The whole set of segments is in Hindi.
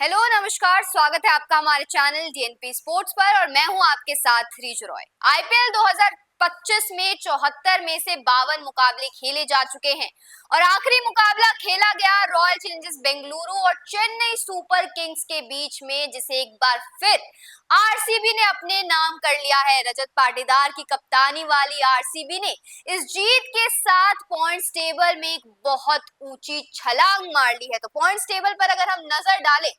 हेलो नमस्कार, स्वागत है आपका हमारे चैनल डीएनपी स्पोर्ट्स पर और मैं हूं आपके साथ रीजू रॉय। आईपीएल 2025 में 74 में से 52 मुकाबले खेले जा चुके हैं और आखिरी मुकाबला खेला गया रॉयल चैलेंजर्स बेंगलुरु और चेन्नई सुपर किंग्स के बीच में, जिसे एक बार फिर आरसीबी ने अपने नाम कर लिया है। रजत पाटीदार की कप्तानी वाली आरसीबी ने इस जीत के साथ पॉइंट्स टेबल में एक बहुत ऊंची छलांग मार ली है। तो पॉइंट्स टेबल पर अगर हम नजर डालें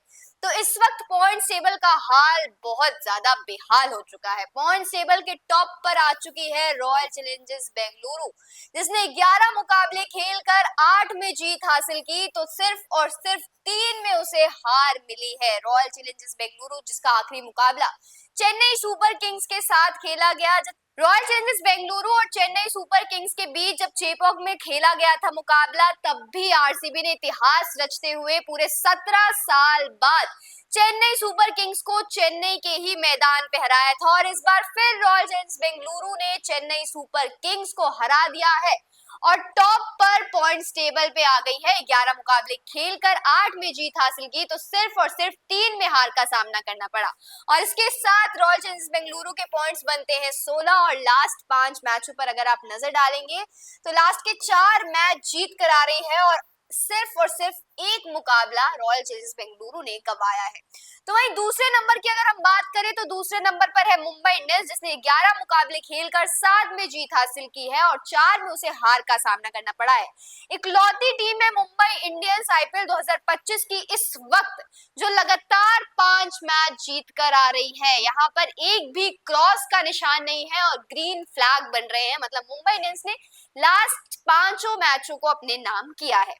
तो इस वक्त पॉइंट टेबल का हाल बहुत ज्यादा बेहाल हो चुका है। पॉइंट टेबल के टॉप पर आ चुकी है रॉयल चैलेंजर्स बेंगलुरु, जिसने 11 मुकाबले खेलकर 8 में जीत हासिल की, तो सिर्फ और सिर्फ 3 में उसे हार मिली है। रॉयल चैलेंजर्स बेंगलुरु जिसका आखिरी मुकाबला चेन्नई सुपर किंग्स के साथ खेला गया। रॉयल चैलेंजर्स बेंगलुरु और चेन्नई सुपर किंग्स के बीच जब चेपॉक में खेला गया था मुकाबला, तब भी आरसीबी ने इतिहास रचते हुए पूरे 17 साल बाद चेन्नई सुपर किंग्स को चेन्नई के ही मैदान पे हराया था और इस बार फिर रॉयल चैलेंजर्स बेंगलुरु ने चेन्नई सुपर किंग्स को हरा दिया है और टॉप पर पॉइंट्स टेबल पे आ गई है। 11 मुकाबले खेलकर 8 में जीत हासिल की, तो सिर्फ और सिर्फ 3 में हार का सामना करना पड़ा और इसके साथ रॉयल चैलेंजर्स बेंगलुरु के पॉइंट्स बनते हैं 16 और लास्ट 5 मैचों पर अगर आप नजर डालेंगे तो लास्ट के 4 मैच जीत कर आ रही है और सिर्फ एक मुकाबला रॉयल चैलेंजर्स बेंगलुरु ने गंवाया है। तो वहीं दूसरे नंबर की अगर हम बात करें तो दूसरे नंबर पर है मुंबई इंडियंस, जिसने 11 मुकाबले खेलकर 7 में जीत हासिल की है और 4 में उसे हार का सामना करना पड़ा है। इकलौती टीम है मुंबई इंडियंस आईपीएल 2025 की इस वक्त जो लगातार 5 मैच जीत कर आ रही है। यहाँ पर एक भी क्रॉस का निशान नहीं है और ग्रीन फ्लैग बन रहे हैं, मतलब मुंबई इंडियंस ने लास्ट 5 मैचों को अपने नाम किया है।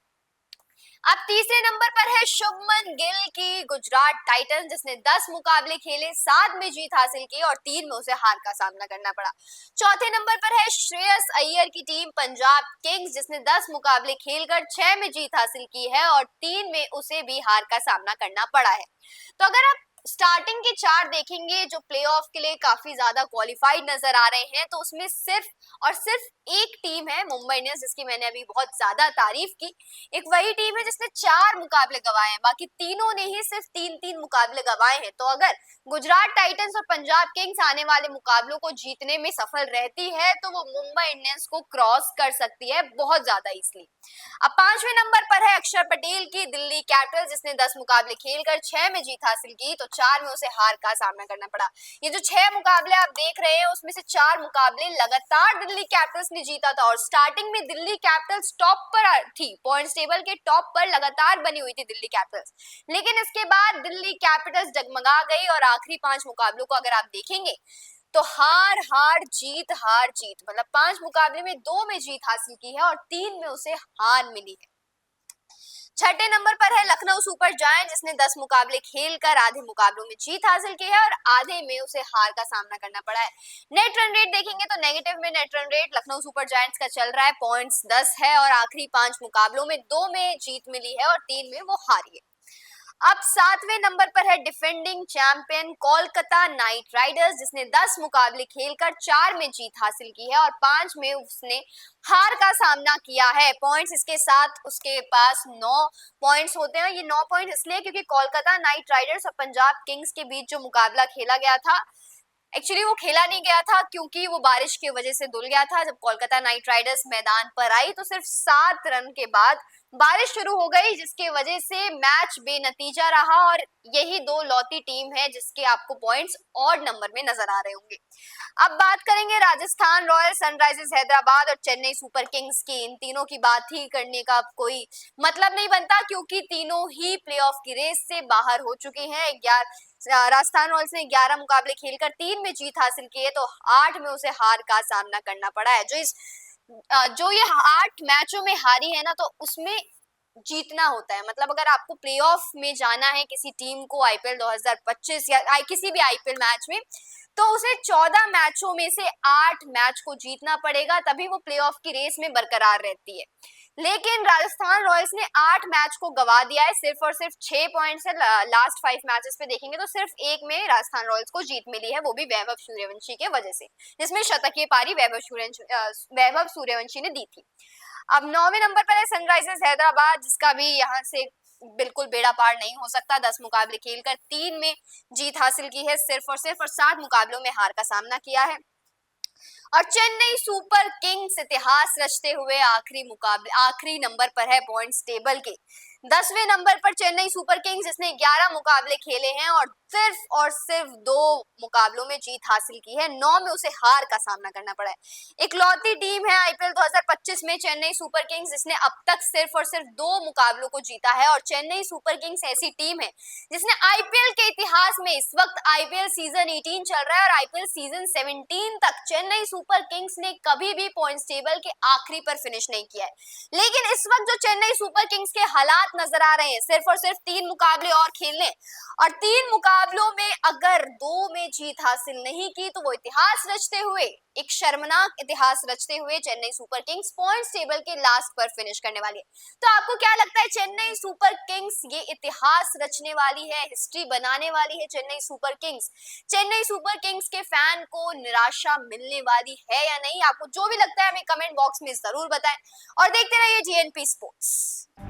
अब तीसरे नंबर पर है शुभमन गिल की गुजरात टाइटंस, जिसने 10 मुकाबले खेले, 7 में जीत हासिल की और 3 में उसे हार का सामना करना पड़ा। चौथे नंबर पर है श्रेयस अय्यर की टीम पंजाब किंग्स, जिसने 10 मुकाबले खेलकर 6 में जीत हासिल की है और 3 में उसे भी हार का सामना करना पड़ा है। तो अगर आप स्टार्टिंग के 4 देखेंगे जो प्लेऑफ के लिए काफी ज्यादा क्वालिफाइड नजर आ रहे हैं, तो उसमें सिर्फ और सिर्फ एक टीम है मुंबई इंडियंस, जिसकी मैंने अभी बहुत ज्यादा तारीफ की। एक वही टीम है जिसने 4 मुकाबले गंवाए हैं, बाकी तीनों ने ही सिर्फ 3-3 मुकाबले गंवाए हैं। तो अगर गुजरात टाइटंस और पंजाब किंग्स आने वाले मुकाबलों को जीतने में सफल रहती है तो वो मुंबई इंडियंस को क्रॉस कर सकती है बहुत ज्यादा इजली। अब 5वें नंबर पर है अक्षर पटेल की दिल्ली कैपिटल्स, जिसने 10 मुकाबले खेलकर 6 में जीत हासिल की, तो 4 में उसे हार का सामना करना पड़ा। ये जो 6 मुकाबले आप देख रहे हैं उसमें से 4 मुकाबले लगातार दिल्ली कैपिटल्स ने जीता था और स्टार्टिंग में दिल्ली कैपिटल्स टॉप पर थी, पॉइंट्स टेबल के टॉप पर लगातार बनी हुई थी दिल्ली कैपिटल्स, लेकिन इसके बाद दिल्ली कैपिटल्स डगमगा गई और आखिरी 5 मुकाबलों को अगर आप देखेंगे तो हार हार जीत, मतलब 5 मुकाबले में 2 में जीत हासिल की है और 3 में उसे हार मिली है। छठे नंबर पर है लखनऊ सुपर जायंट, जिसने 10 मुकाबले खेलकर आधे मुकाबलों में जीत हासिल की है और आधे में उसे हार का सामना करना पड़ा है। नेट रन रेट देखेंगे तो नेगेटिव में net run rate Lucknow super giants का चल रहा है, पॉइंट्स 10 है और आखिरी 5 मुकाबलों में 2 में जीत मिली है और 3 में वो हारी है। अब 7वें नंबर पर है defending champion Kolkata night Riders, जिसने 10 मुकाबले खेलकर 4 में जीत हासिल की है और 5 में उसने हार का सामना किया है। पॉइंट्स इसके साथ उसके पास 9 पॉइंट्स होते हैं। ये 9 पॉइंट इसलिए क्योंकि कोलकाता नाइट राइडर्स और पंजाब किंग्स के बीच जो मुकाबला खेला गया था, एक्चुअली वो खेला नहीं गया था क्योंकि वो बारिश की वजह से धुल गया था। जब कोलकाता नाइट राइडर्स मैदान पर आई तो सिर्फ 7 रन के बाद बारिश शुरू हो गई, जिसके वजह से मैच बेनतीजा रहा और यही दो लौती टीम है जिसके आपको पॉइंट्स ऑड नंबर में नजर आ रहे होंगे। अब बात करेंगे राजस्थान रॉयल, सनराइजर्स हैदराबाद और चेन्नई सुपर किंग्स की। इन तीनों की बात ही करने का कोई मतलब नहीं बनता क्योंकि तीनों ही प्लेऑफ की रेस से बाहर हो चुके हैं। राजस्थान रॉयल्स ने 11 मुकाबले खेलकर 3 में जीत हासिल की है, तो 8 में उसे हार का सामना करना पड़ा है। जो ये 8 मैचों में हारी है ना, तो उसमें जीतना होता है। मतलब अगर आपको प्लेऑफ में जाना है किसी टीम को आईपीएल 2025 या किसी भी आईपीएल मैच में, तो उसे 14 मैचों में से 8 मैच को जीतना पड़ेगा, तभी वो प्लेऑफ की रेस में बरकरार रहती है। लेकिन राजस्थान रॉयल्स ने 8 मैच को गवा दिया है, सिर्फ और सिर्फ 6 पॉइंट से। लास्ट 5 मैचेस पे देखेंगे तो सिर्फ एक में राजस्थान रॉयल्स को जीत मिली है, वो भी वैभव सूर्यवंशी के वजह से, जिसमें शतकीय पारी वैभव सूर्यवंशी ने दी थी। अब 9वें नंबर पर है सनराइजर्स हैदराबाद, जिसका भी यहाँ से बिल्कुल बेड़ा पार नहीं हो सकता। 10 मुकाबले खेलकर 3 में जीत हासिल की है सिर्फ और सिर्फ, और 7 मुकाबलों में हार का सामना किया है। और चेन्नई सुपर किंग्स इतिहास रचते हुए आखिरी नंबर पर है पॉइंट्स टेबल के। 10वें नंबर पर चेन्नई सुपर किंग्स, जिसने 11 मुकाबले खेले हैं और सिर्फ 2 मुकाबलों में जीत हासिल की है। 9 में उसे हार का सामना करना पड़ा है। इकलौती टीम है आईपीएल 2025 में चेन्नई सुपर किंग्स, जिसने अब तक सिर्फ और सिर्फ 2 मुकाबलों को जीता है। और चेन्नई सुपर किंग्स ऐसी टीम है जिसने आईपीएल के इतिहास में, इस वक्त आईपीएल सीजन 18 चल रहा है और आईपीएल सीजन 17 तक चेन्नई सुपर किंग्स ने कभी भी पॉइंट्स टेबल के आखिरी पर फिनिश नहीं किया है। लेकिन इस वक्त जो चेन्नई सुपर किंग्स के हालात नजर आ रहे हैं, सिर्फ और सिर्फ 3 मुकाबले और खेलने, और 3 मुकाबलों में अगर 2 में जीत हासिल नहीं की तो वो इतिहास रचते हुए, एक शर्मनाक इतिहास रचते हुए Chennai super Kings points table के लास्ट पर फिनिश करने वाली है। तो आपको क्या लगता है, चेन्नई सुपर किंग्स ये इतिहास रचने वाली है, हिस्ट्री बनाने वाली है Chennai super Kings? Chennai super Kings के फैन को निराशा मिलने वाली है या नहीं? आपको जो भी लगता है हमें कमेंट बॉक्स में जरूर बताएं और देखते रहिए जीएनपी स्पोर्ट्स।